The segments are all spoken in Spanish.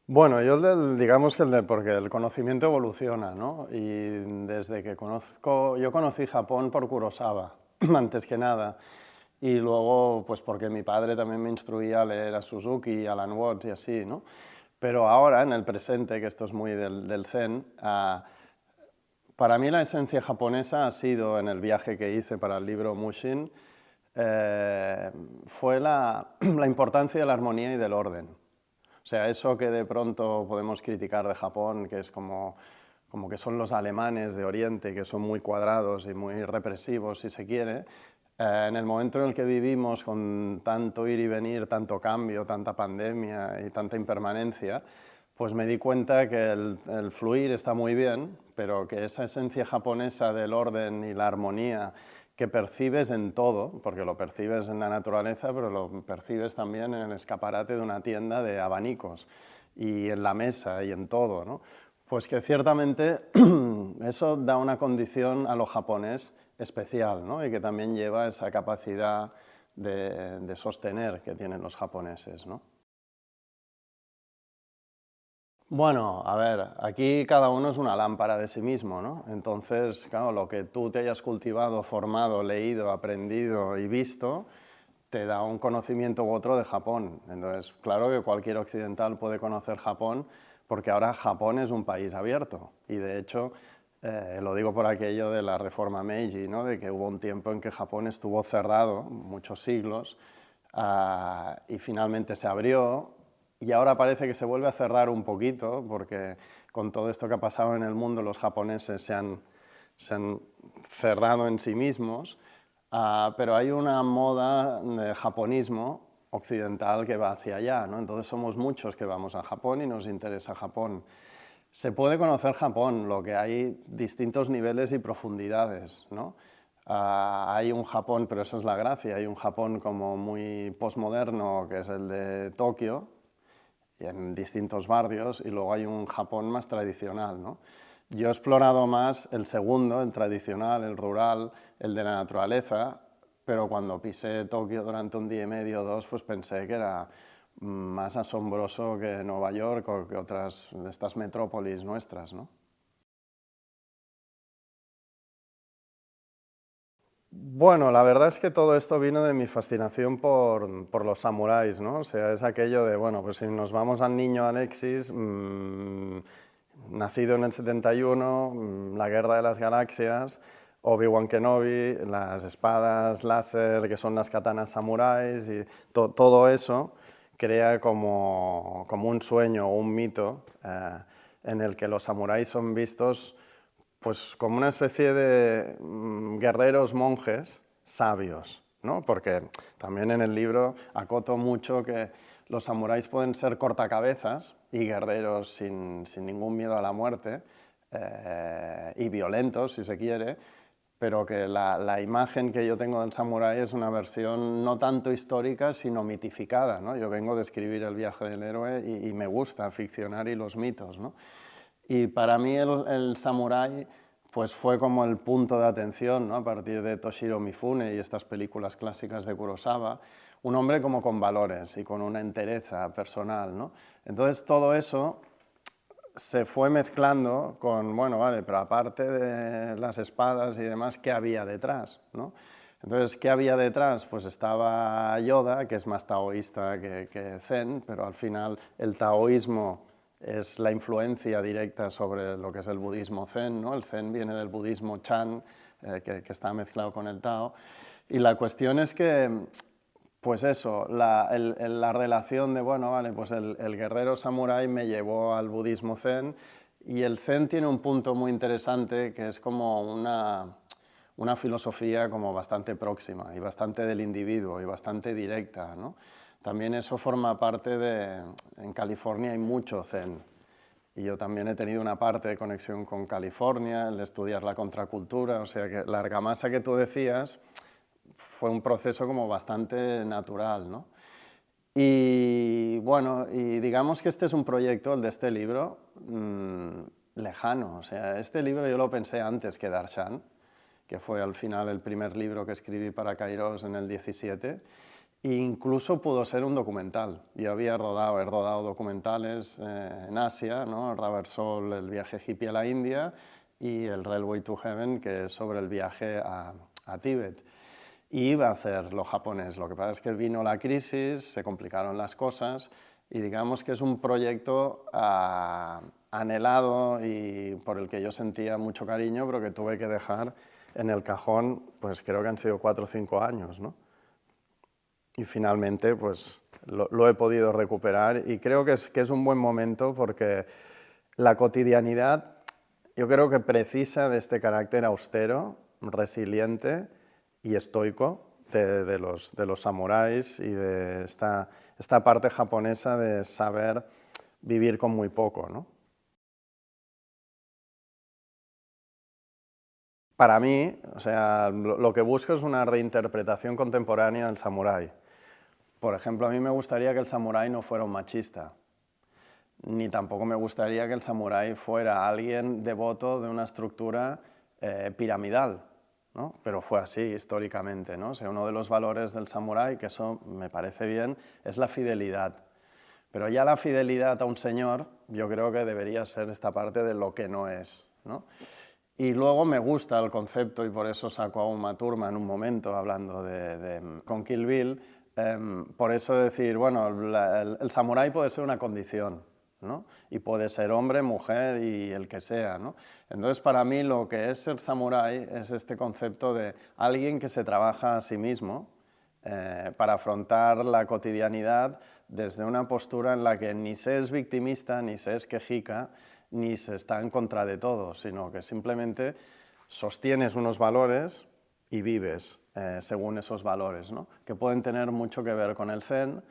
Bueno, digamos que porque el conocimiento evoluciona, ¿no? Y desde que yo conocí Japón por Kurosawa, antes que nada, y luego, pues porque mi padre también me instruía a leer a Suzuki, Alan Watts y así, ¿no? Pero ahora, en el presente, que esto es muy del Zen, para mí la esencia japonesa ha sido, en el viaje que hice para el libro Mushin, fue la importancia de la armonía y del orden. O sea, eso que de pronto podemos criticar de Japón, que es como que son los alemanes de Oriente, que son muy cuadrados y muy represivos, si se quiere, en el momento en el que vivimos con tanto ir y venir, tanto cambio, tanta pandemia y tanta impermanencia, pues me di cuenta que el fluir está muy bien, pero que esa esencia japonesa del orden y la armonía que percibes en todo, porque lo percibes en la naturaleza, pero lo percibes también en el escaparate de una tienda de abanicos y en la mesa y en todo, ¿no? Pues que ciertamente eso da una condición a lo japonés especial, ¿no? Y que también lleva esa capacidad de sostener que tienen los japoneses, ¿no? Bueno, a ver, aquí cada uno es una lámpara de sí mismo, ¿no? Entonces, claro, lo que tú te hayas cultivado, formado, leído, aprendido y visto, te da un conocimiento u otro de Japón. Entonces, claro que cualquier occidental puede conocer Japón, porque ahora Japón es un país abierto. Y de hecho, lo digo por aquello de la reforma Meiji, ¿no? De que hubo un tiempo en que Japón estuvo cerrado, muchos siglos, y finalmente se abrió, y ahora parece que se vuelve a cerrar un poquito, porque con todo esto que ha pasado en el mundo, los japoneses se han cerrado en sí mismos, pero hay una moda de japonismo occidental que va hacia allá, ¿no? Entonces somos muchos que vamos a Japón y nos interesa Japón. Se puede conocer Japón, lo que hay distintos niveles y profundidades, ¿no? Hay un Japón, pero esa es la gracia, hay un Japón como muy postmoderno, que es el de Tokio, y en distintos barrios, y luego hay un Japón más tradicional, ¿no? Yo he explorado más el segundo, el tradicional, el rural, el de la naturaleza, pero cuando pisé Tokio durante un día y medio o dos, pues pensé que era más asombroso que Nueva York o que otras de estas metrópolis nuestras, ¿no? Bueno, la verdad es que todo esto vino de mi fascinación por los samuráis, ¿no? O sea, es aquello de, bueno, pues si nos vamos al niño Alexis, nacido en el 71, la Guerra de las Galaxias, Obi-Wan Kenobi, las espadas láser, que son las katanas samuráis, y todo eso crea como un sueño o un mito en el que los samuráis son vistos pues como una especie de guerreros monjes sabios, ¿no? Porque también en el libro acoto mucho que los samuráis pueden ser cortacabezas y guerreros sin ningún miedo a la muerte y violentos, si se quiere, pero que la imagen que yo tengo del samurái es una versión no tanto histórica, sino mitificada, ¿no? Yo vengo de escribir El viaje del héroe y me gusta ficcionar y los mitos, ¿no? Y para mí el samurái pues fue como el punto de atención, ¿no? A partir de Toshiro Mifune y estas películas clásicas de Kurosawa, un hombre como con valores y con una entereza personal, ¿no? Entonces todo eso se fue mezclando con, bueno, vale, pero aparte de las espadas y demás, ¿qué había detrás, ¿no? Entonces, ¿qué había detrás? Pues estaba Yoda, que es más taoísta que Zen, pero al final el taoísmo es la influencia directa sobre lo que es el budismo Zen, ¿no? El Zen viene del budismo Chan, que está mezclado con el Tao. Y la cuestión es que pues eso, la relación de, bueno, vale, pues el guerrero samurái me llevó al budismo zen y el zen tiene un punto muy interesante que es como una filosofía como bastante próxima y bastante del individuo y bastante directa, ¿no? También eso forma parte de... En California hay mucho zen y yo también he tenido una parte de conexión con California, el estudiar la contracultura, o sea que la argamasa que tú decías fue un proceso como bastante natural, ¿no? Y bueno, y digamos que este es un proyecto, el de este libro, lejano. O sea, este libro yo lo pensé antes que Darshan, que fue al final el primer libro que escribí para Kairos en el 17. E incluso pudo ser un documental. Yo he rodado documentales en Asia, ¿no? Rubber Soul, el viaje hippie a la India, y el Railway to Heaven, que es sobre el viaje a Tíbet. Y iba a hacer lo japonés, lo que pasa es que vino la crisis, se complicaron las cosas, y digamos que es un proyecto anhelado y por el que yo sentía mucho cariño, pero que tuve que dejar en el cajón, pues creo que han sido 4 o 5 años, ¿no? Y finalmente pues lo he podido recuperar y creo que es un buen momento porque la cotidianidad yo creo que precisa de este carácter austero, resiliente y estoico de los samuráis y de esta parte japonesa de saber vivir con muy poco, ¿no? Para mí, o sea, lo que busco es una reinterpretación contemporánea del samurái. Por ejemplo, a mí me gustaría que el samurái no fuera un machista, ni tampoco me gustaría que el samurái fuera alguien devoto de una estructura piramidal, ¿no? Pero fue así históricamente, ¿no? O sea, uno de los valores del samurái, que eso me parece bien, es la fidelidad. Pero ya la fidelidad a un señor, yo creo que debería ser esta parte de lo que no es, ¿no? Y luego me gusta el concepto, y por eso saco a Uma Thurman en un momento hablando con Kill Bill, por eso decir, bueno, el samurái puede ser una condición, ¿no? Y puede ser hombre, mujer y el que sea, ¿no? Entonces, para mí lo que es ser samurái es este concepto de alguien que se trabaja a sí mismo para afrontar la cotidianidad desde una postura en la que ni se es victimista, ni se es quejica, ni se está en contra de todo, sino que simplemente sostienes unos valores y vives según esos valores, ¿no? Que pueden tener mucho que ver con el Zen,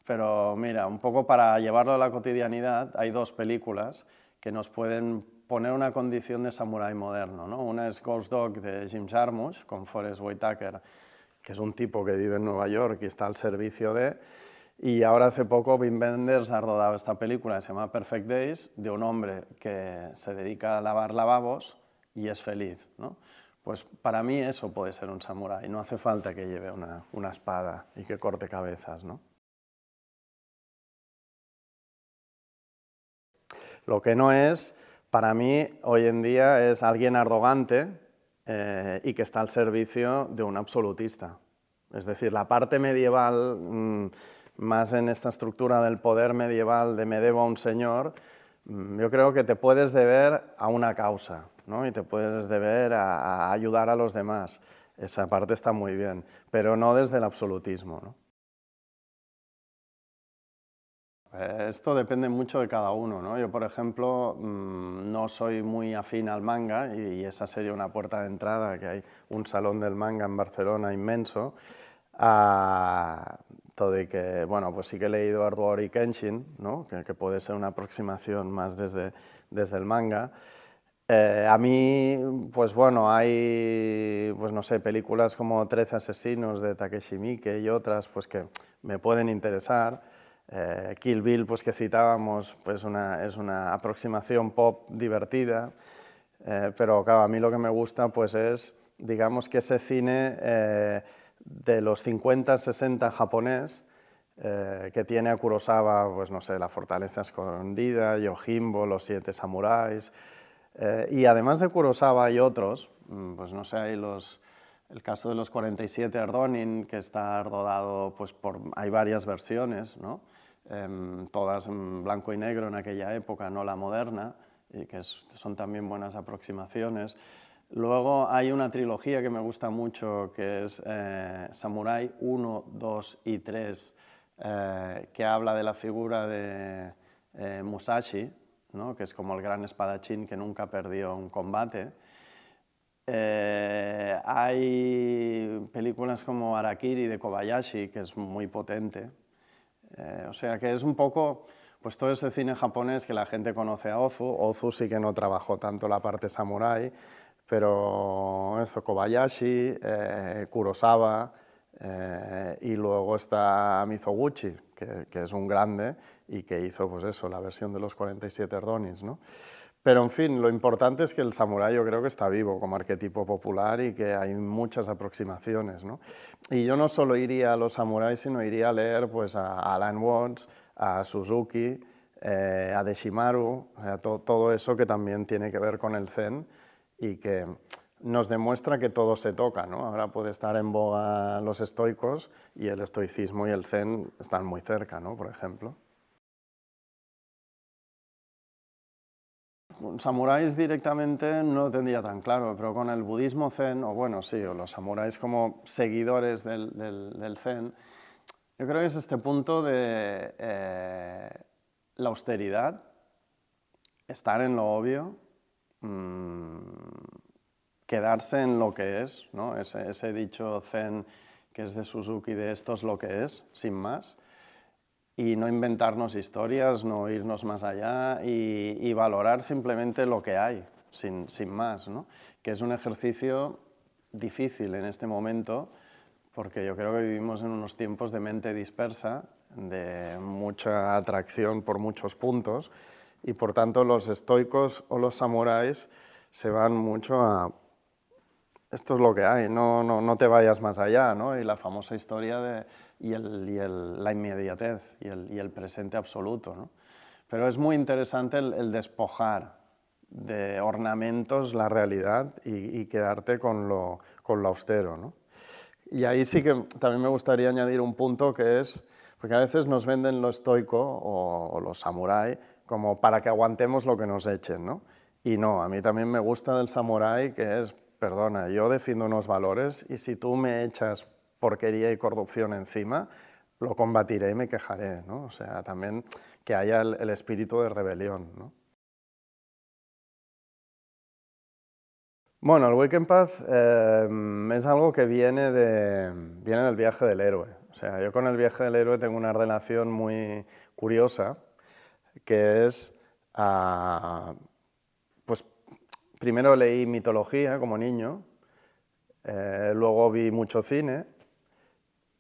pero mira, un poco para llevarlo a la cotidianidad, hay 2 películas que nos pueden poner una condición de samurái moderno, ¿no? Una es Ghost Dog de Jim Jarmusch, con Forest Whitaker, que es un tipo que vive en Nueva York y está al servicio de... Y ahora hace poco Wim Wenders ha rodado esta película que se llama Perfect Days, de un hombre que se dedica a lavar lavabos y es feliz, ¿no? Pues para mí eso puede ser un samurái, no hace falta que lleve una espada y que corte cabezas, ¿no? Lo que no es, para mí, hoy en día es alguien arrogante y que está al servicio de un absolutista. Es decir, la parte medieval, más en esta estructura del poder medieval de me debo a un señor, yo creo que te puedes deber a una causa, ¿no? Y te puedes deber a ayudar a los demás. Esa parte está muy bien, pero no desde el absolutismo, ¿no? Esto depende mucho de cada uno, ¿no? Yo, por ejemplo, no soy muy afín al manga y esa sería una puerta de entrada, que hay un salón del manga en Barcelona inmenso. Todo y que, bueno, pues sí que he leído Rurouni Kenshin, ¿no? Que puede ser una aproximación más desde el manga. A mí, pues bueno, hay, pues no sé, películas como 13 asesinos de Takeshi Miike y otras, pues que me pueden interesar. Kill Bill, pues que citábamos, pues es una aproximación pop divertida, pero claro, a mí lo que me gusta pues es, digamos que ese cine de los 50, 60 japonés, que tiene a Kurosawa, pues no sé, La fortaleza escondida, Yojimbo, Los 7 samuráis, y además de Kurosawa hay otros, pues no sé, hay el caso de los 47 Ardonin, que está rodado, pues hay varias versiones, ¿no? Todas en blanco y negro en aquella época, no la moderna, y que son también buenas aproximaciones. Luego hay una trilogía que me gusta mucho, que es Samurai 1, 2 y 3, que habla de la figura de Musashi, ¿no? Que es como el gran espadachín que nunca perdió un combate. Hay películas como Harakiri de Kobayashi, que es muy potente. O sea que es un poco, pues todo ese cine japonés que la gente conoce a Ozu. Ozu sí que no trabajó tanto la parte samurái, pero eso, Kobayashi, Kurosawa, y luego está Mizoguchi, que es un grande y que hizo pues eso, la versión de los 47 Ardonins, ¿no? Pero, en fin, lo importante es que el samurái yo creo que está vivo como arquetipo popular y que hay muchas aproximaciones, ¿no? Y yo no solo iría a los samuráis, sino iría a leer pues, a Alan Watts, a Suzuki, a Deshimaru, todo eso que también tiene que ver con el Zen y que nos demuestra que todo se toca, ¿no? Ahora puede estar en boga los estoicos y el estoicismo y el Zen están muy cerca, ¿no? Por ejemplo. Samuráis directamente no lo tendría tan claro, pero con el budismo zen, o bueno, sí, o los samuráis como seguidores del zen, yo creo que es este punto de la austeridad, estar en lo obvio, quedarse en lo que es, ¿no? Ese dicho zen que es de Suzuki, de esto es lo que es, sin más, y no inventarnos historias, no irnos más allá y valorar simplemente lo que hay, sin más, ¿no? Que es un ejercicio difícil en este momento, porque yo creo que vivimos en unos tiempos de mente dispersa, de mucha atracción por muchos puntos, y por tanto los estoicos o los samuráis se van mucho a esto es lo que hay, no te vayas más allá, ¿no? Y la famosa historia de la inmediatez y el presente absoluto, ¿no? Pero es muy interesante el despojar de ornamentos la realidad y quedarte con lo austero, ¿no? Y ahí sí que también me gustaría añadir un punto que es, porque a veces nos venden lo estoico o los samurái como para que aguantemos lo que nos echen, ¿no? Y no, a mí también me gusta del samurái que es, perdona, yo defiendo unos valores y si tú me echas porquería y corrupción encima, lo combatiré y me quejaré, ¿no? O sea, también que haya el espíritu de rebelión, ¿no? Bueno, el Weekend Path es algo que viene del viaje del héroe. O sea, yo con el viaje del héroe tengo una relación muy curiosa, que es, pues primero leí mitología como niño, luego vi mucho cine,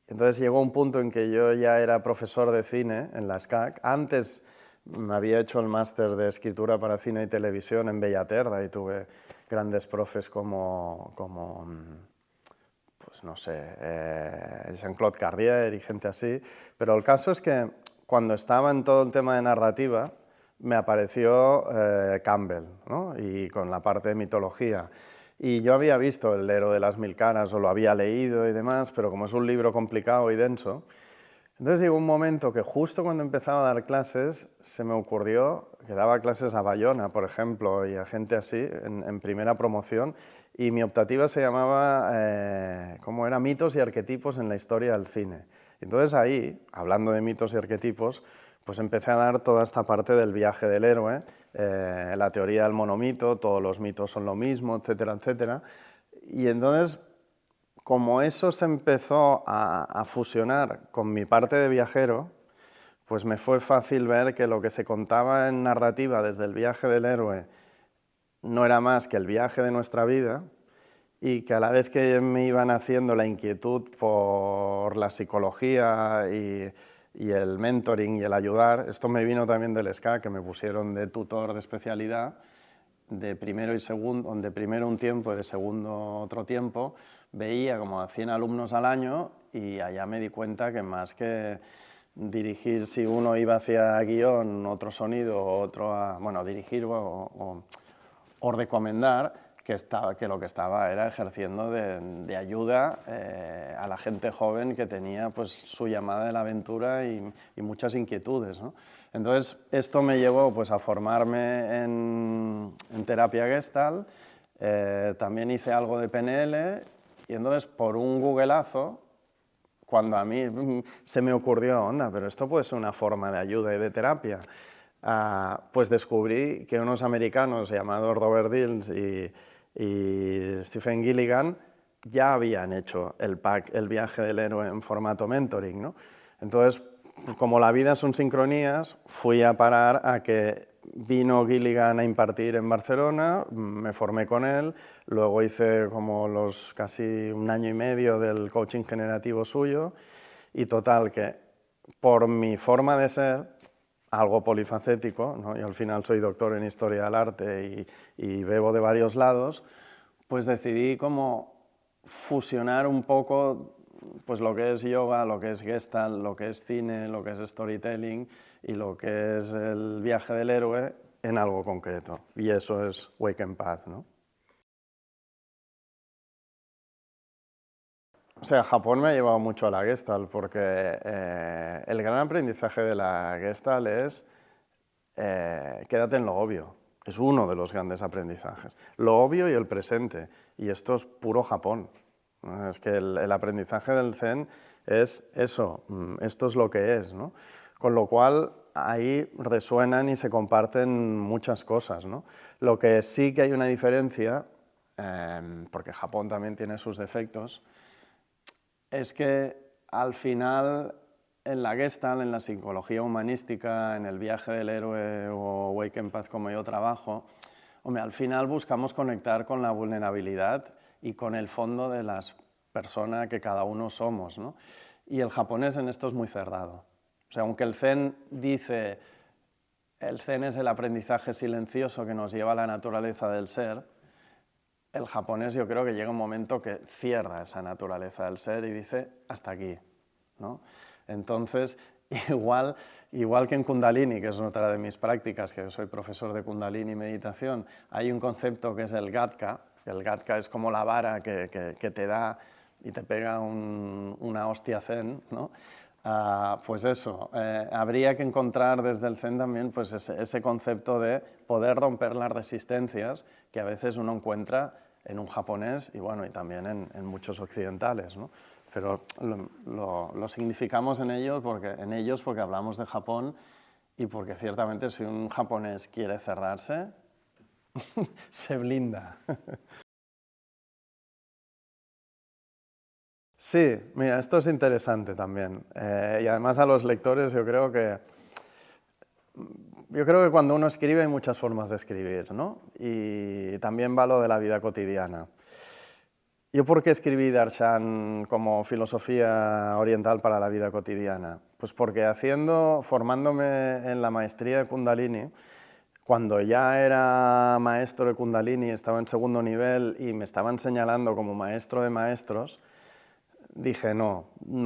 entonces llegó un punto en que yo ya era profesor de cine en la SCAC. Antes me había hecho el máster de escritura para cine y televisión en Bellaterra y tuve grandes profes como pues no sé, Jean-Claude Carrier y gente así, pero el caso es que cuando estaba en todo el tema de narrativa me apareció Campbell, ¿no? Y con la parte de mitología. Y yo había visto El héroe de las mil caras o lo había leído y demás, pero como es un libro complicado y denso, entonces llegó un momento que justo cuando empezaba a dar clases se me ocurrió que daba clases a Bayona, por ejemplo, y a gente así en primera promoción, y mi optativa se llamaba, ¿cómo era? Mitos y arquetipos en la historia del cine. Entonces ahí, hablando de mitos y arquetipos, pues empecé a dar toda esta parte del viaje del héroe, la teoría del monomito, todos los mitos son lo mismo, etcétera, etcétera. Y entonces como eso se empezó a fusionar con mi parte de viajero, pues me fue fácil ver que lo que se contaba en narrativa desde el viaje del héroe no era más que el viaje de nuestra vida y que a la vez que me iban haciendo la inquietud por la psicología y el mentoring y el ayudar, esto me vino también del SCA, que me pusieron de tutor de especialidad, de primero y segundo, de primero un tiempo y de segundo otro tiempo, veía como a 100 alumnos al año y allá me di cuenta que más que dirigir, si uno iba hacia guión, otro sonido, otro a, bueno, dirigir o recomendar, que lo que estaba era ejerciendo de ayuda a la gente joven que tenía pues, su llamada de la aventura y muchas inquietudes, ¿no? Entonces, esto me llevó pues, a formarme en terapia Gestalt, también hice algo de PNL y entonces por un googleazo, cuando a mí se me ocurrió, onda, pero esto puede ser una forma de ayuda y de terapia, pues descubrí que unos americanos llamados Robert Dills y Stephen Gilligan ya habían hecho el viaje del héroe en formato mentoring, ¿no? Entonces, como la vida son sincronías, fui a parar a que vino Gilligan a impartir en Barcelona, me formé con él, luego hice como casi un año y medio del coaching generativo suyo y total que por mi forma de ser algo polifacético, ¿no? Yo al final soy doctor en Historia del Arte y bebo de varios lados, pues decidí como fusionar un poco pues lo que es yoga, lo que es Gestalt, lo que es cine, lo que es storytelling y lo que es el viaje del héroe en algo concreto. Y eso es Wake and Path, ¿no? O sea, Japón me ha llevado mucho a la Gestalt porque el gran aprendizaje de la Gestalt es quédate en lo obvio. Es uno de los grandes aprendizajes. Lo obvio y el presente. Y esto es puro Japón. Es que el aprendizaje del Zen es eso, esto es lo que es, ¿no? Con lo cual ahí resuenan y se comparten muchas cosas, ¿no? Lo que sí que hay una diferencia, porque Japón también tiene sus defectos, es que al final en la Gestalt, en la psicología humanística, en el viaje del héroe o Wake and Path como yo trabajo, hombre, al final buscamos conectar con la vulnerabilidad y con el fondo de las personas que cada uno somos, ¿no? Y el japonés en esto es muy cerrado. O sea, aunque el Zen dice, el Zen es el aprendizaje silencioso que nos lleva a la naturaleza del ser, el japonés yo creo que llega un momento que cierra esa naturaleza del ser y dice, hasta aquí, ¿no? Entonces, igual que en Kundalini, que es otra de mis prácticas, que soy profesor de Kundalini y meditación, hay un concepto que es el Gatka. El Gatka es como la vara que te da y te pega una hostia zen, ¿no? Pues eso, habría que encontrar desde el Zen también pues ese concepto de poder romper las resistencias que a veces uno encuentra en un japonés y, bueno, y también en muchos occidentales, ¿no? Pero lo significamos en ellos porque hablamos de Japón y porque ciertamente si un japonés quiere cerrarse, se blinda. Sí, mira, esto es interesante también. Y además a los lectores yo creo que cuando uno escribe hay muchas formas de escribir, ¿no? Y también va lo de la vida cotidiana. ¿Yo por qué escribí Darshan como filosofía oriental para la vida cotidiana? Pues porque formándome en la maestría de Kundalini, cuando ya era maestro de Kundalini, estaba en segundo nivel y me estaban señalando como maestro de maestros, dije, no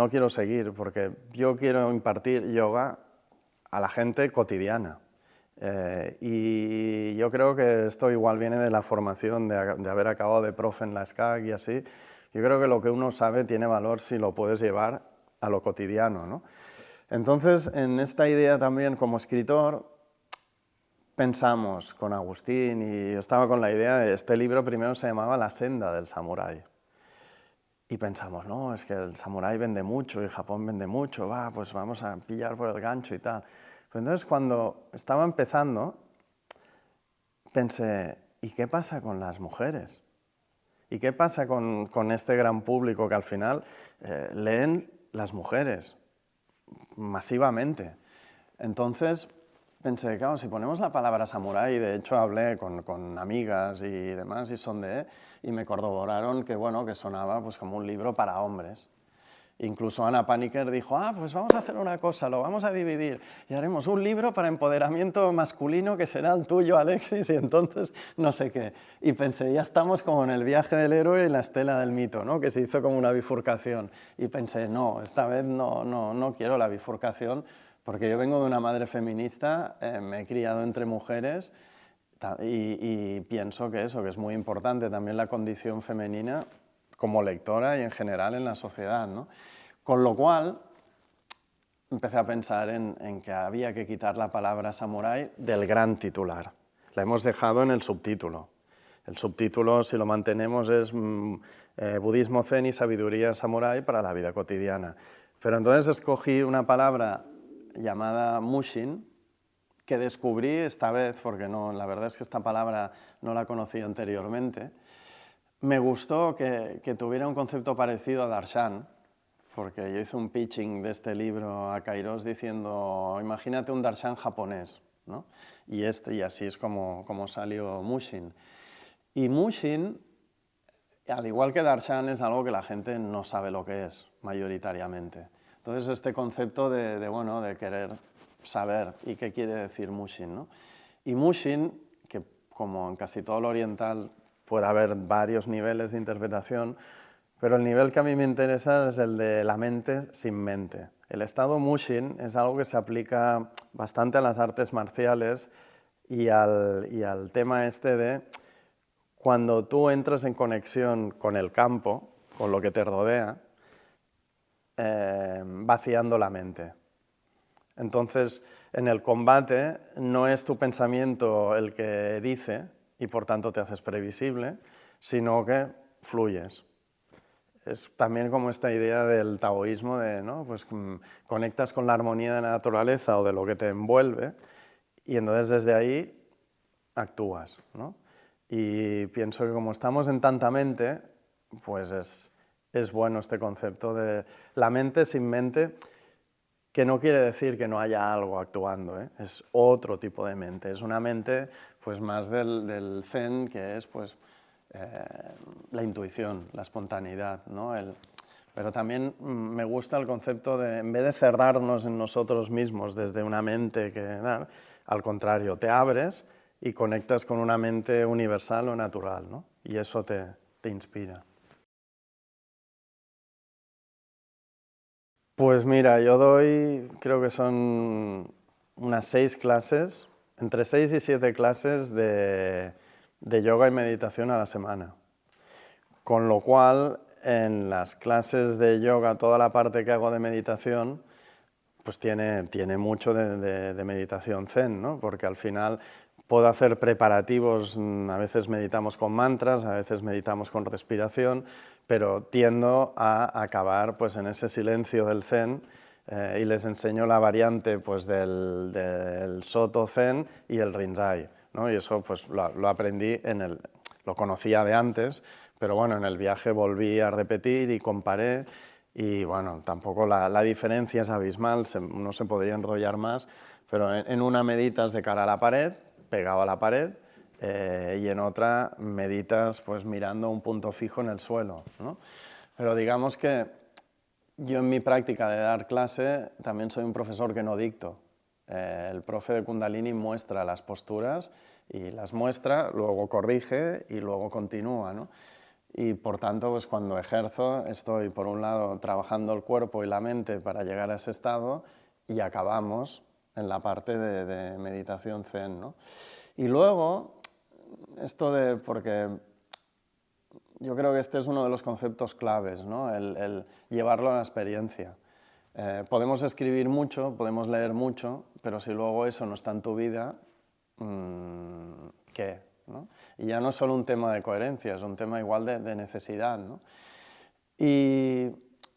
quiero seguir porque yo quiero impartir yoga a la gente cotidiana. Y yo creo que esto igual viene de la formación, de haber acabado de profe en la SCAC y así. Yo creo que lo que uno sabe tiene valor si lo puedes llevar a lo cotidiano, ¿no? Entonces, en esta idea también como escritor, pensamos con Agustín y yo estaba con la idea de este libro primero se llamaba La senda del samurái. Y pensamos, no, es que el samurái vende mucho y Japón vende mucho, pues vamos a pillar por el gancho y tal. Pero entonces cuando estaba empezando, pensé, ¿y qué pasa con las mujeres? ¿Y qué pasa con este gran público que al final leen las mujeres masivamente? Entonces pensé, claro, si ponemos la palabra samurái, de hecho hablé con amigas y demás y me corroboraron que, bueno, que sonaba pues como un libro para hombres. Incluso Anna Paniker dijo, pues vamos a hacer una cosa, lo vamos a dividir y haremos un libro para empoderamiento masculino que será el tuyo, Alexis, y entonces no sé qué. Y pensé, ya estamos como en el viaje del héroe y la estela del mito, ¿no? Que se hizo como una bifurcación. Y pensé, no, esta vez no quiero la bifurcación porque yo vengo de una madre feminista, me he criado entre mujeres y pienso que eso, que es muy importante también la condición femenina como lectora y en general en la sociedad, ¿no? Con lo cual empecé a pensar en que había que quitar la palabra samurái del gran titular. La hemos dejado en el subtítulo. El subtítulo, si lo mantenemos, es Budismo Zen y sabiduría samurái para la vida cotidiana. Pero entonces escogí una palabra llamada Mushin, que descubrí esta vez, porque la verdad es que esta palabra no la conocía anteriormente. Me gustó que tuviera un concepto parecido a Darshan, porque yo hice un pitching de este libro a Kairos diciendo, imagínate un Darshan japonés, ¿no? Y así es como salió Mushin. Y Mushin, al igual que Darshan, es algo que la gente no sabe lo que es, mayoritariamente. Entonces, este concepto de querer saber y qué quiere decir Mushin, ¿no? Y Mushin, que como en casi todo lo oriental puede haber varios niveles de interpretación, pero el nivel que a mí me interesa es el de la mente sin mente. El estado Mushin es algo que se aplica bastante a las artes marciales y al tema este de cuando tú entras en conexión con el campo, con lo que te rodea, vaciando la mente. Entonces, en el combate no es tu pensamiento el que dice y por tanto te haces previsible, sino que fluyes. Es también como esta idea del taoísmo de, ¿no? Pues, conectas con la armonía de la naturaleza o de lo que te envuelve y entonces desde ahí actúas, ¿no? Y pienso que como estamos en tanta mente, pues es bueno este concepto de la mente sin mente, que no quiere decir que no haya algo actuando, ¿eh? Es otro tipo de mente, es una mente pues, más del zen, que es pues, la intuición, la espontaneidad, ¿no? Pero también me gusta el concepto de, en vez de cerrarnos en nosotros mismos desde una mente que, al contrario, te abres y conectas con una mente universal o natural, ¿no? Y eso te inspira. Pues mira, yo doy, creo que son unas 6 clases, entre 6 y 7 clases de yoga y meditación a la semana. Con lo cual, en las clases de yoga, toda la parte que hago de meditación, pues tiene mucho de meditación zen, ¿no? Porque al final puedo hacer preparativos, a veces meditamos con mantras, a veces meditamos con respiración, pero tiendo a acabar pues, en ese silencio del zen y les enseño la variante pues, del Soto Zen y el Rinzai, ¿no? Y eso pues, lo aprendí lo conocía de antes, pero bueno, en el viaje volví a repetir y comparé. Y bueno, tampoco la diferencia es abismal, no se podría enrollar más, pero en una meditas de cara a la pared, pegado a la pared, y en otra meditas pues mirando un punto fijo en el suelo, ¿no? Pero digamos que yo en mi práctica de dar clase también soy un profesor que no dicto. El profe de Kundalini muestra las posturas y las muestra, luego corrige y luego continúa, ¿no? Y por tanto, pues cuando ejerzo, estoy por un lado trabajando el cuerpo y la mente para llegar a ese estado y acabamos en la parte de meditación zen, ¿no? Y luego, porque yo creo que este es uno de los conceptos claves, ¿no? El llevarlo a la experiencia. Podemos escribir mucho, podemos leer mucho, pero si luego eso no está en tu vida, ¿qué? ¿No? Y ya no es solo un tema de coherencia, es un tema igual de necesidad, ¿no? Y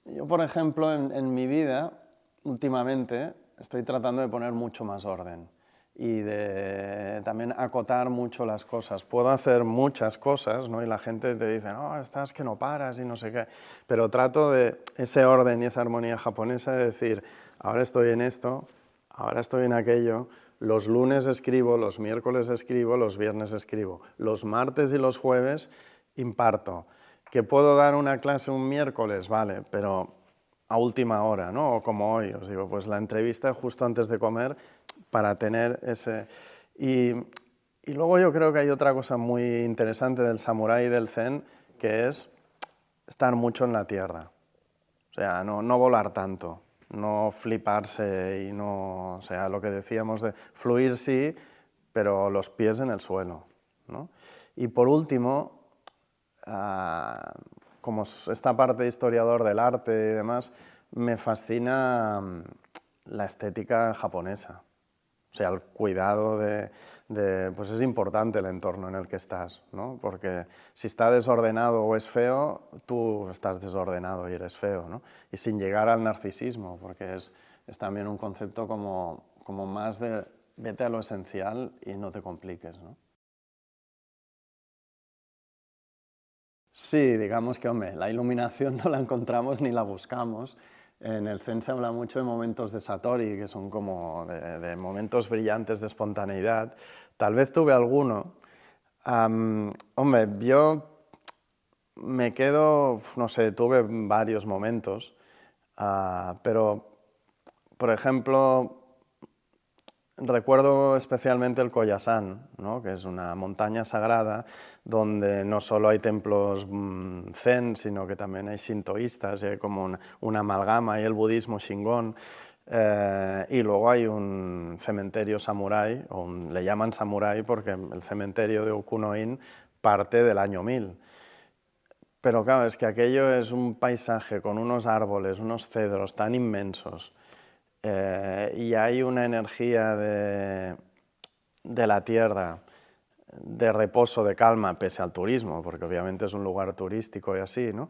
yo, por ejemplo, en mi vida, últimamente, estoy tratando de poner mucho más orden y de también acotar mucho las cosas. Puedo hacer muchas cosas, ¿no? Y la gente te dice, no, estás que no paras y no sé qué, pero trato de ese orden y esa armonía japonesa de decir, ahora estoy en esto, ahora estoy en aquello, los lunes escribo, los miércoles escribo, los viernes escribo, los martes y los jueves imparto. ¿Que puedo dar una clase un miércoles? Vale, pero a última hora, ¿no? O como hoy, os digo, pues la entrevista justo antes de comer para tener ese... Y luego yo creo que hay otra cosa muy interesante del samurái y del zen, que es estar mucho en la tierra. O sea, no volar tanto, no fliparse y no... O sea, lo que decíamos de fluir sí, pero los pies en el suelo, ¿no? Y por último, como esta parte de historiador del arte y demás, me fascina la estética japonesa. O sea, el cuidado pues es importante el entorno en el que estás, ¿no? Porque si está desordenado o es feo, tú estás desordenado y eres feo, ¿no? Y sin llegar al narcisismo, porque es también un concepto como más de vete a lo esencial y no te compliques, ¿no? Sí, digamos que, hombre, la iluminación no la encontramos ni la buscamos. En el Zen se habla mucho de momentos de Satori, que son como de momentos brillantes de espontaneidad. Tal vez tuve alguno. Hombre, yo me quedo, no sé, tuve varios momentos, pero, por ejemplo, recuerdo especialmente el Koyasan, ¿no? Que es una montaña sagrada donde no solo hay templos zen, sino que también hay sintoístas, y hay como una amalgama, hay el budismo Shingon, y luego hay un cementerio samurái, le llaman samurái porque el cementerio de Okuno-in parte del año 1000. Pero claro, es que aquello es un paisaje con unos árboles, unos cedros tan inmensos, y hay una energía de la tierra, de reposo, de calma, pese al turismo, porque obviamente es un lugar turístico y así, ¿no?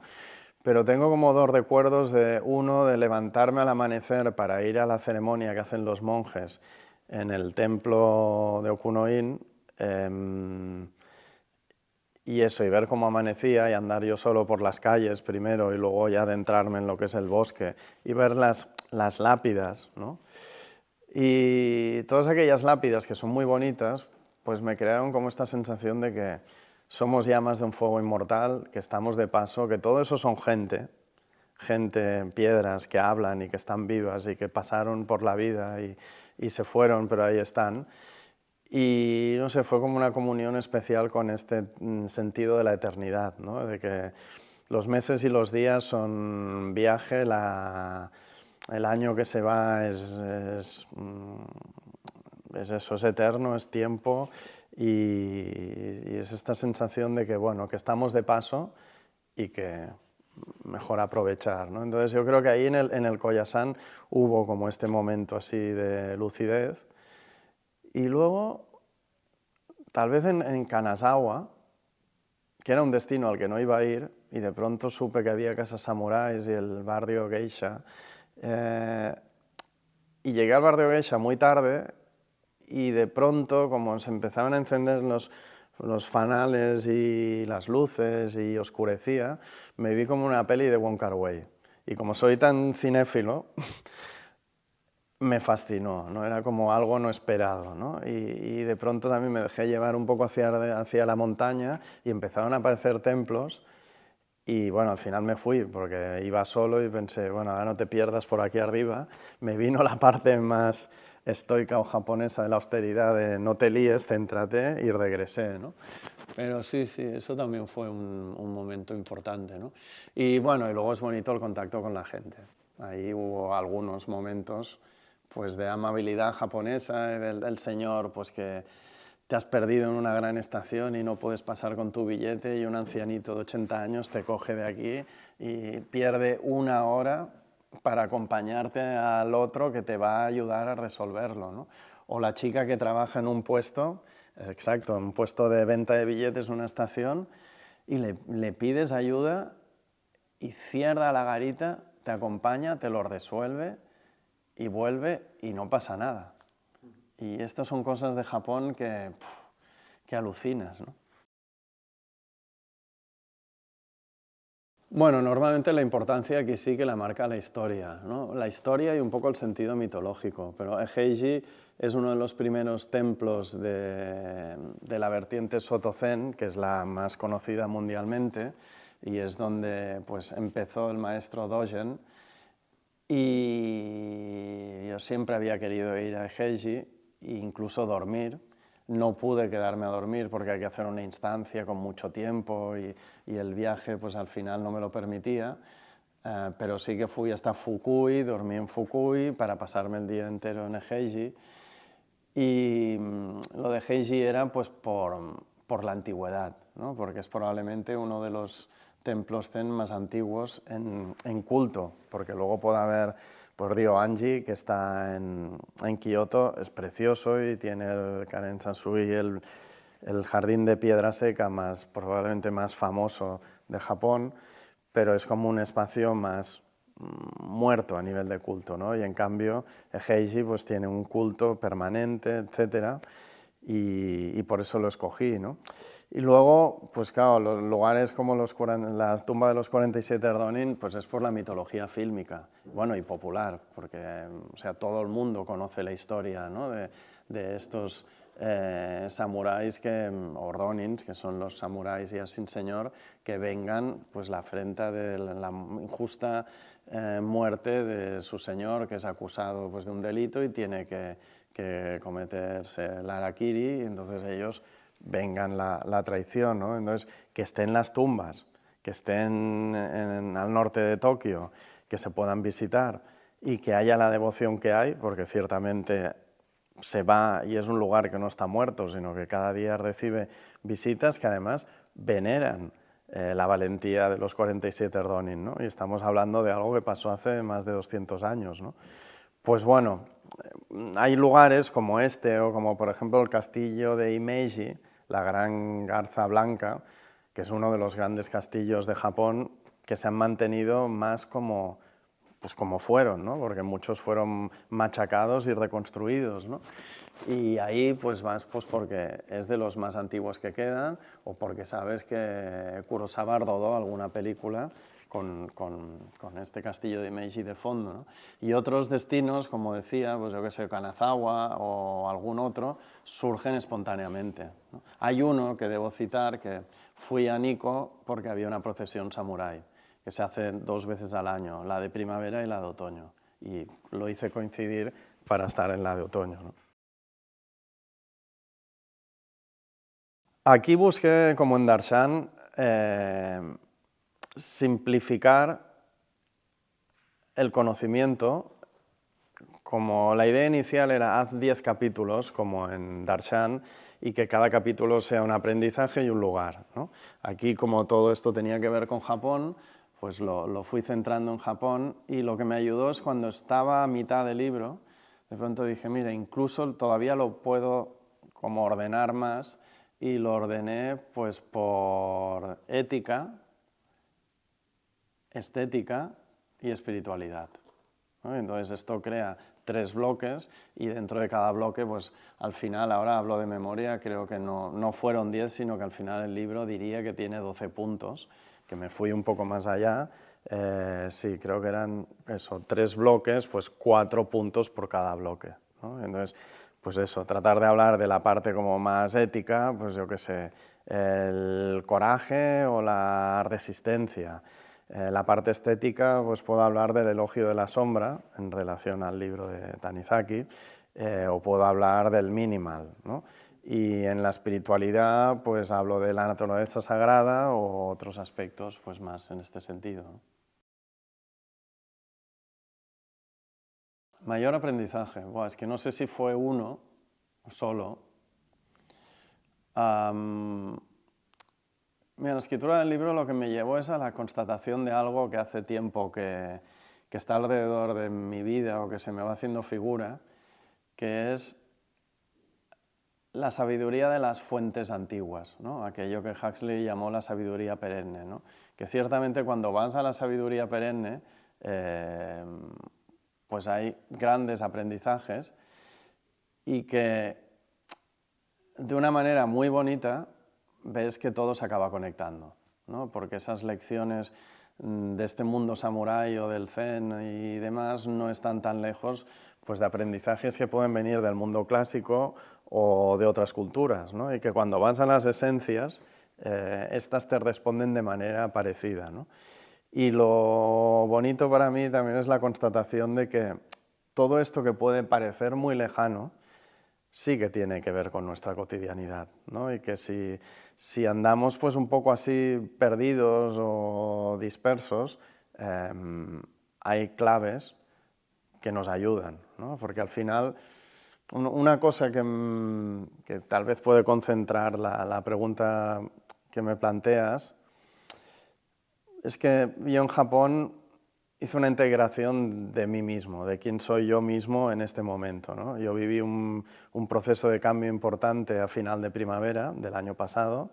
Pero tengo como dos recuerdos, uno de levantarme al amanecer para ir a la ceremonia que hacen los monjes en el templo de Okuno-in, y eso, y ver cómo amanecía y andar yo solo por las calles primero y luego ya adentrarme en lo que es el bosque y ver las lápidas, ¿no? Y todas aquellas lápidas que son muy bonitas, pues me crearon como esta sensación de que somos llamas de un fuego inmortal, que estamos de paso, que todo eso son gente, piedras que hablan y que están vivas y que pasaron por la vida y se fueron, pero ahí están. Y no sé, fue como una comunión especial con este sentido de la eternidad, ¿no? De que los meses y los días son viaje, el año que se va es eso, es eterno, es tiempo, y es esta sensación de que, bueno, que estamos de paso y que mejor aprovechar, ¿no? Entonces yo creo que ahí en el Koyasan hubo como este momento así de lucidez. Y luego, tal vez en Kanazawa, que era un destino al que no iba a ir, y de pronto supe que había casas samuráis y el barrio geisha, y llegué al barrio geisha muy tarde, y de pronto, como se empezaban a encender los fanales y las luces y oscurecía, me vi como una peli de Wong Kar-wai. Y como soy tan cinéfilo, me fascinó, ¿no? Era como algo no esperado, ¿no? Y de pronto también me dejé llevar un poco hacia la montaña y empezaron a aparecer templos, y bueno, al final me fui porque iba solo y pensé, bueno, ahora no te pierdas por aquí arriba. Me vino la parte más estoica o japonesa de la austeridad de no te líes, céntrate, y regresé, ¿no? Pero sí, sí, eso también fue un momento importante, ¿no? Y bueno, y luego es bonito el contacto con la gente. Ahí hubo algunos momentos pues de amabilidad japonesa, del señor pues que te has perdido en una gran estación y no puedes pasar con tu billete, y un ancianito de 80 años te coge de aquí y pierde una hora para acompañarte al otro que te va a ayudar a resolverlo, ¿no? O la chica que trabaja en un puesto, exacto, en un puesto de venta de billetes en una estación, y le pides ayuda y cierra la garita, te acompaña, te lo resuelve y vuelve y no pasa nada. Y estas son cosas de Japón que alucinas, ¿no? Bueno, normalmente la importancia aquí sí que la marca la historia, ¿no? La historia y un poco el sentido mitológico, pero Eheiji es uno de los primeros templos de la vertiente Soto Zen, que es la más conocida mundialmente, y es donde pues, empezó el maestro Dogen, y yo siempre había querido ir a Eheiji e incluso dormir. No pude quedarme a dormir porque hay que hacer una instancia con mucho tiempo, y el viaje pues al final no me lo permitía, pero sí que fui hasta Fukui, dormí en Fukui para pasarme el día entero en Eheiji, y lo de Eheiji era pues por la antigüedad, ¿no? Porque es probablemente uno de los templos zen más antiguos en culto, porque luego puede haber pues Ryoanji, que está en Kioto, es precioso y tiene el Karen Sansui, el jardín de piedra seca probablemente más famoso de Japón, pero es como un espacio más muerto a nivel de culto, ¿no? Y en cambio Eheiji pues tiene un culto permanente, etcétera, y por eso lo escogí, ¿no? Y luego, pues claro, los lugares como la tumba de los 47 Erdonin, pues es por la mitología fílmica, bueno, y popular, porque o sea, todo el mundo conoce la historia, ¿no? de estos samuráis o ronins, que son los samuráis ya sin señor, que vengan pues la afrenta de la injusta muerte de su señor, que es acusado pues de un delito y tiene que cometerse el harakiri, y entonces ellos vengan la traición, ¿no? Entonces, que estén las tumbas, que estén al norte de Tokio, que se puedan visitar y que haya la devoción que hay, porque ciertamente se va y es un lugar que no está muerto, sino que cada día recibe visitas que además veneran la valentía de los 47 Ronin, ¿no? Y estamos hablando de algo que pasó hace más de 200 años, ¿no? Pues bueno, hay lugares como este o como por ejemplo el castillo de Himeji, la Gran Garza Blanca, que es uno de los grandes castillos de Japón que se han mantenido más como, pues como fueron, ¿no? Porque muchos fueron machacados y reconstruidos, ¿no? Y ahí pues vas pues porque es de los más antiguos que quedan o porque sabes que Kurosawa rodó alguna película con este castillo de Meiji de fondo, ¿no? Y otros destinos, como decía, pues yo que sé, Kanazawa o algún otro, surgen espontáneamente, ¿no? Hay uno que debo citar, que fui a Nikko porque había una procesión samurái, que se hace 2 veces al año, la de primavera y la de otoño, y lo hice coincidir para estar en la de otoño, ¿no? Aquí busqué, como en Darshan, simplificar el conocimiento. Como la idea inicial era haz 10 capítulos, como en Darshan, y que cada capítulo sea un aprendizaje y un lugar, ¿no? Aquí, como todo esto tenía que ver con Japón, pues lo fui centrando en Japón, y lo que me ayudó es cuando estaba a mitad del libro, de pronto dije, mira, incluso todavía lo puedo como ordenar más, y lo ordené pues por ética, estética y espiritualidad, ¿no? Entonces esto crea 3 bloques y dentro de cada bloque, pues al final, ahora hablo de memoria, creo que no fueron 10, sino que al final el libro diría que tiene 12 puntos, que me fui un poco más allá. Sí, creo que eran eso, 3 bloques, pues 4 puntos por cada bloque, ¿no? Entonces, pues eso, tratar de hablar de la parte como más ética, pues yo qué sé, el coraje o la resistencia. La parte estética, pues puedo hablar del elogio de la sombra en relación al libro de Tanizaki, o puedo hablar del minimal, ¿no? Y en la espiritualidad, pues hablo de la naturaleza sagrada o otros aspectos, pues más en este sentido, ¿no? Mayor aprendizaje, buah, es que no sé si fue uno solo. Mira, la escritura del libro lo que me llevó es a la constatación de algo que hace tiempo que está alrededor de mi vida o que se me va haciendo figura, que es la sabiduría de las fuentes antiguas, ¿no? Aquello que Huxley llamó la sabiduría perenne, ¿no? Que ciertamente cuando vas a la sabiduría perenne, pues hay grandes aprendizajes y que de una manera muy bonita ves que todo se acaba conectando, ¿no? Porque esas lecciones de este mundo samurái o del zen y demás no están tan lejos pues, de aprendizajes que pueden venir del mundo clásico o de otras culturas, ¿no? Y que cuando vas a las esencias, estas te responden de manera parecida, ¿no? Y lo bonito para mí también es la constatación de que todo esto que puede parecer muy lejano, sí que tiene que ver con nuestra cotidianidad, ¿no? Y que si andamos pues un poco así perdidos o dispersos, hay claves que nos ayudan, ¿no? Porque al final una cosa que tal vez puede concentrar la pregunta que me planteas es que yo en Japón hice una integración de mí mismo, de quién soy yo mismo en este momento, ¿no? Yo viví un proceso de cambio importante a final de primavera del año pasado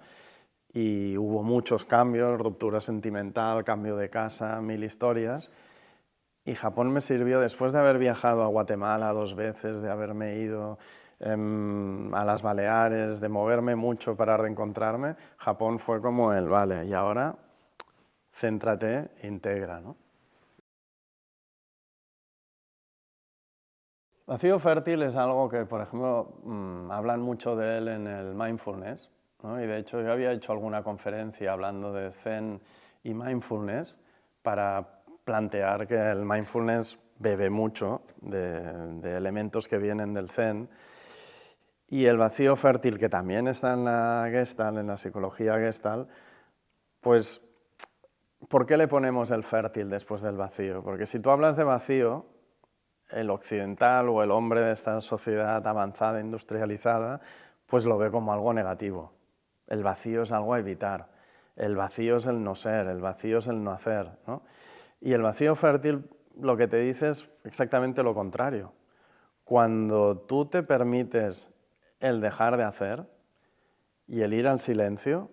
y hubo muchos cambios, ruptura sentimental, cambio de casa, 1000 historias. Y Japón me sirvió, después de haber viajado a Guatemala 2 veces, de haberme ido a las Baleares, de moverme mucho para reencontrarme, Japón fue como el, vale, y ahora céntrate e integra, ¿no? Vacío fértil es algo que, por ejemplo, hablan mucho de él en el mindfulness, ¿no? Y de hecho yo había hecho alguna conferencia hablando de Zen y mindfulness para plantear que el mindfulness bebe mucho de elementos que vienen del Zen, y el vacío fértil, que también está en la Gestalt, en la psicología Gestalt, pues ¿por qué le ponemos el fértil después del vacío? Porque si tú hablas de vacío, el occidental o el hombre de esta sociedad avanzada, industrializada, pues lo ve como algo negativo. El vacío es algo a evitar, el vacío es el no ser, el vacío es el no hacer, ¿no? Y el vacío fértil lo que te dice es exactamente lo contrario. Cuando tú te permites el dejar de hacer y el ir al silencio,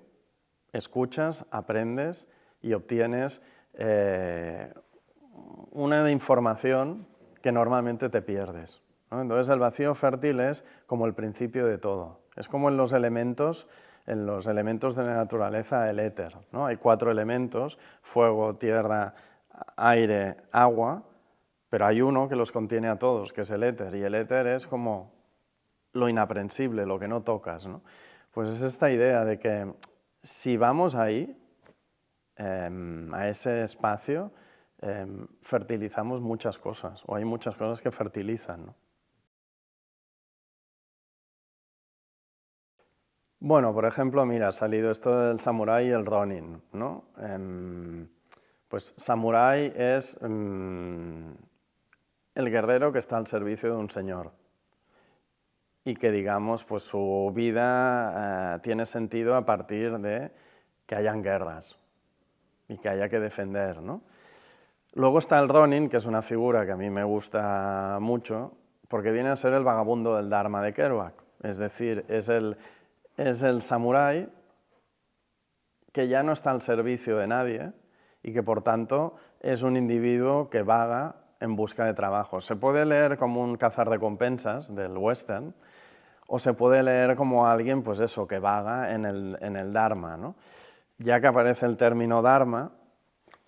escuchas, aprendes y obtienes una información que normalmente te pierdes, ¿no? Entonces el vacío fértil es como el principio de todo. Es como en los elementos de la naturaleza, el éter, ¿no? Hay 4 elementos: fuego, tierra, aire, agua, pero hay uno que los contiene a todos, que es el éter, y el éter es como lo inaprensible, lo que no tocas, ¿no? Pues es esta idea de que si vamos ahí, a ese espacio, fertilizamos muchas cosas, o hay muchas cosas que fertilizan, ¿no? Bueno, por ejemplo, mira, ha salido esto del samurái y el ronin, ¿no? Pues samurái es el guerrero que está al servicio de un señor y que, digamos, pues su vida tiene sentido a partir de que hayan guerras y que haya que defender, ¿no? Luego está el ronin, que es una figura que a mí me gusta mucho, porque viene a ser el vagabundo del Dharma de Kerouac. Es decir, es el samurái que ya no está al servicio de nadie y que, por tanto, es un individuo que vaga en busca de trabajo. Se puede leer como un cazarrecompensas del western, o se puede leer como alguien, pues eso, que vaga en el Dharma, ¿no? Ya que aparece el término Dharma,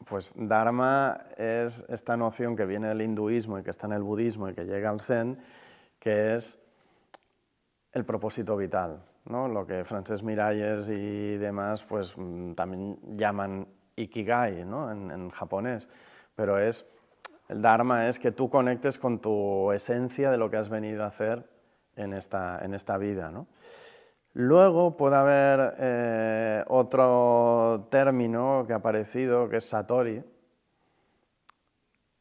pues Dharma es esta noción que viene del hinduismo y que está en el budismo y que llega al Zen, que es el propósito vital, ¿no? Lo que Francesc Miralles y demás pues también llaman Ikigai, ¿no? en japonés, pero el Dharma es que tú conectes con tu esencia de lo que has venido a hacer en esta vida, ¿no? Luego puede haber otro término que ha aparecido, que es Satori,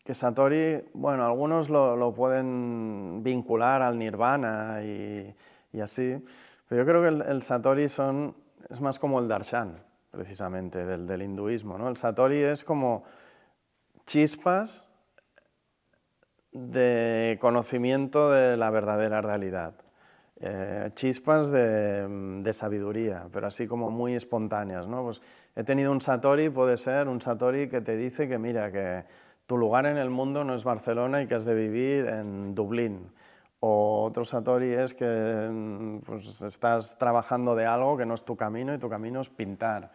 que Satori, bueno, algunos lo pueden vincular al Nirvana y así, pero yo creo que el Satori es más como el Darshan, precisamente, del hinduismo, ¿no? El Satori es como chispas de conocimiento de la verdadera realidad. Chispas de sabiduría, pero así como muy espontáneas, ¿no? Pues he tenido un Satori, puede ser un Satori que te dice que mira, que tu lugar en el mundo no es Barcelona y que has de vivir en Dublín. O otro Satori es que pues, estás trabajando de algo que no es tu camino y tu camino es pintar.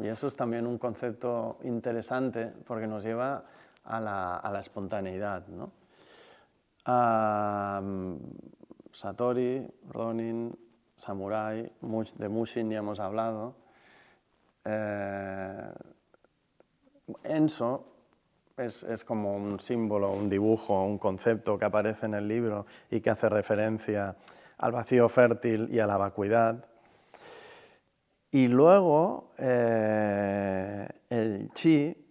Y eso es también un concepto interesante porque nos lleva a la espontaneidad, ¿no? Satori, Ronin, Samurai, de Mushin ya hemos hablado. Enso es como un símbolo, un dibujo, un concepto que aparece en el libro y que hace referencia al vacío fértil y a la vacuidad. Y luego el chi,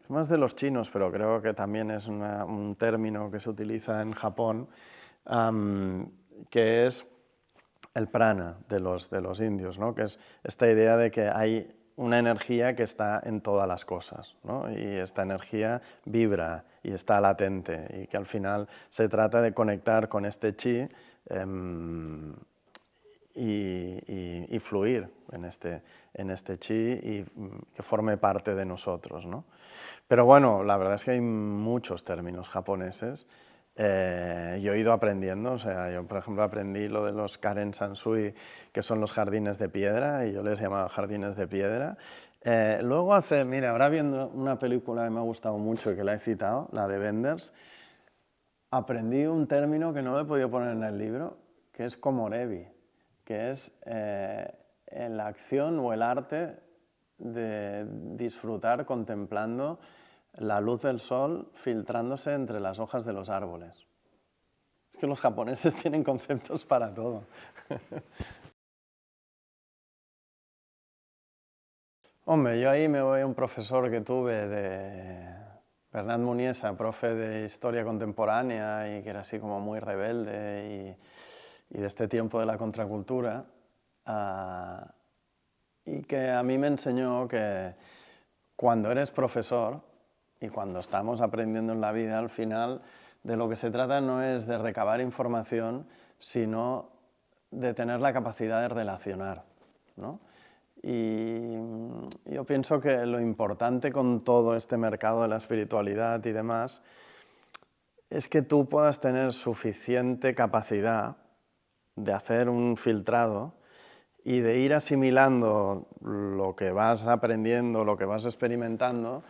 más de los chinos, pero creo que también es un término que se utiliza en Japón, que es el prana de los indios, ¿no? Que es esta idea de que hay una energía que está en todas las cosas, ¿no? Y esta energía vibra y está latente y que al final se trata de conectar con este chi y fluir en este chi y que forme parte de nosotros, ¿no? Pero bueno, la verdad es que hay muchos términos japoneses. Yo he ido aprendiendo, o sea, yo por ejemplo aprendí lo de los Karen Sansui, que son los jardines de piedra, y yo les llamaba jardines de piedra. Luego mira, ahora viendo una película que me ha gustado mucho y que la he citado, la de Wenders, aprendí un término que no lo he podido poner en el libro, que es komorebi, que es la acción o el arte de disfrutar contemplando la luz del sol filtrándose entre las hojas de los árboles. Es que los japoneses tienen conceptos para todo. Hombre, yo ahí me voy a un profesor que tuve de Bernat Muniesa, profe de Historia Contemporánea y que era así como muy rebelde y de este tiempo de la contracultura, y que a mí me enseñó que cuando eres profesor y cuando estamos aprendiendo en la vida, al final de lo que se trata no es de recabar información, sino de tener la capacidad de relacionar, ¿no? Y yo pienso que lo importante con todo este mercado de la espiritualidad y demás es que tú puedas tener suficiente capacidad de hacer un filtrado y de ir asimilando lo que vas aprendiendo, lo que vas experimentando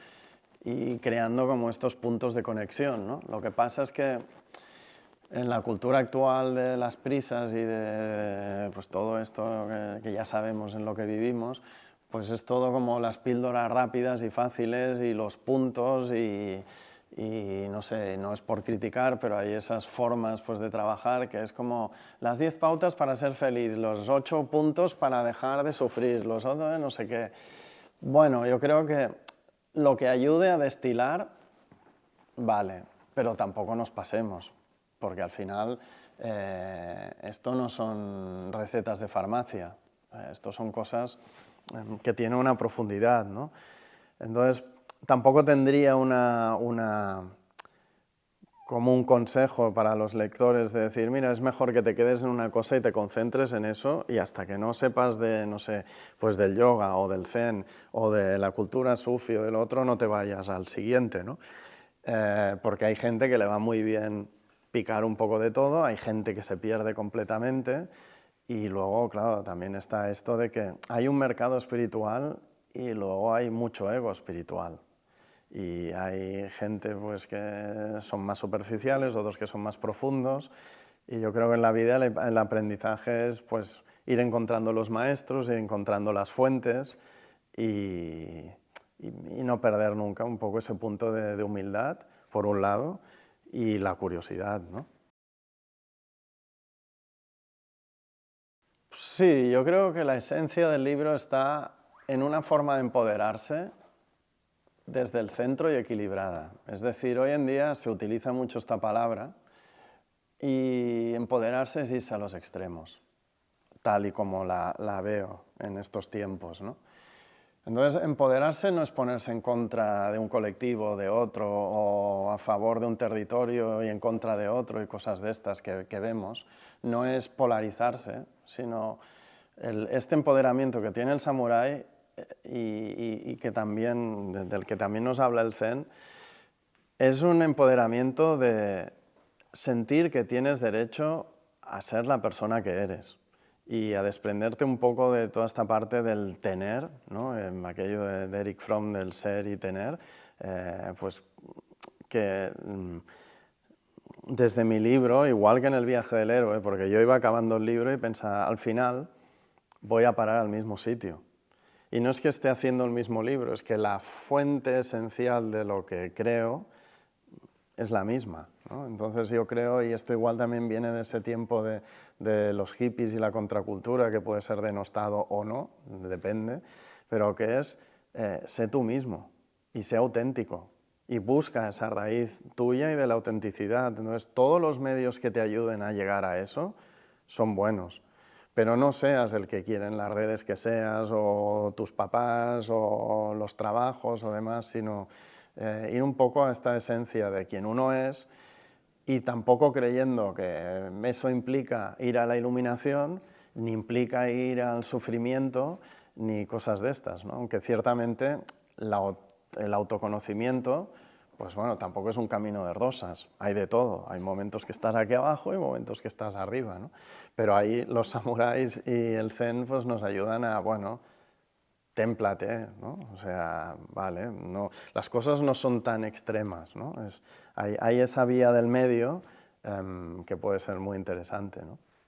y creando como estos puntos de conexión, ¿no? Lo que pasa es que en la cultura actual de las prisas y de pues, todo esto que ya sabemos en lo que vivimos, pues es todo como las píldoras rápidas y fáciles y los puntos y no sé, no es por criticar, pero hay esas formas pues, de trabajar que es como las 10 pautas para ser feliz, los 8 puntos para dejar de sufrir, los otros no sé qué. Bueno, yo creo que lo que ayude a destilar, vale, pero tampoco nos pasemos, porque al final esto no son recetas de farmacia, esto son cosas que tienen una profundidad, ¿no? Entonces, tampoco tendría como un consejo para los lectores de decir, mira, es mejor que te quedes en una cosa y te concentres en eso y hasta que no sepas de, no sé, pues del yoga o del zen o de la cultura sufi o del otro, no te vayas al siguiente, ¿no? Porque hay gente que le va muy bien picar un poco de todo, hay gente que se pierde completamente y luego, claro, también está esto de que hay un mercado espiritual y luego hay mucho ego espiritual. Y hay gente pues, que son más superficiales, otros que son más profundos, y yo creo que en la vida el aprendizaje es pues, ir encontrando los maestros, ir encontrando las fuentes y no perder nunca un poco ese punto de humildad, por un lado, y la curiosidad, ¿no? Sí, yo creo que la esencia del libro está en una forma de empoderarse desde el centro y equilibrada. Es decir, hoy en día se utiliza mucho esta palabra y empoderarse es irse a los extremos, tal y como la veo en estos tiempos, ¿no? Entonces, empoderarse no es ponerse en contra de un colectivo, de otro, o a favor de un territorio y en contra de otro y cosas de estas que vemos. No es polarizarse, sino este empoderamiento que tiene el samurái y que del que también nos habla el Zen, es un empoderamiento de sentir que tienes derecho a ser la persona que eres y a desprenderte un poco de toda esta parte del tener, ¿no? Aquello de Eric Fromm del ser y tener, pues que desde mi libro, igual que en el viaje del héroe, porque yo iba acabando el libro y pensaba, al final voy a parar al mismo sitio. Y no es que esté haciendo el mismo libro, es que la fuente esencial de lo que creo es la misma, ¿no? Entonces yo creo, y esto igual también viene de ese tiempo de los hippies y la contracultura, que puede ser denostado o no, depende, pero que es, sé tú mismo y sé auténtico y busca esa raíz tuya y de la autenticidad. Entonces todos los medios que te ayuden a llegar a eso son buenos, pero no seas el que quieren las redes que seas, o tus papás, o los trabajos o demás, sino ir un poco a esta esencia de quien uno es y tampoco creyendo que eso implica ir a la iluminación, ni implica ir al sufrimiento, ni cosas de estas, ¿no? Aunque ciertamente el autoconocimiento, pues bueno, tampoco es un camino de rosas, hay de todo, hay momentos que estás aquí abajo y momentos que estás arriba, ¿no? Pero ahí los samuráis y el zen pues, nos ayudan a, bueno, témplate, ¿no? O sea, vale, no, las cosas no son tan extremas, ¿no? Hay esa vía del medio que puede ser muy interesante, ¿no?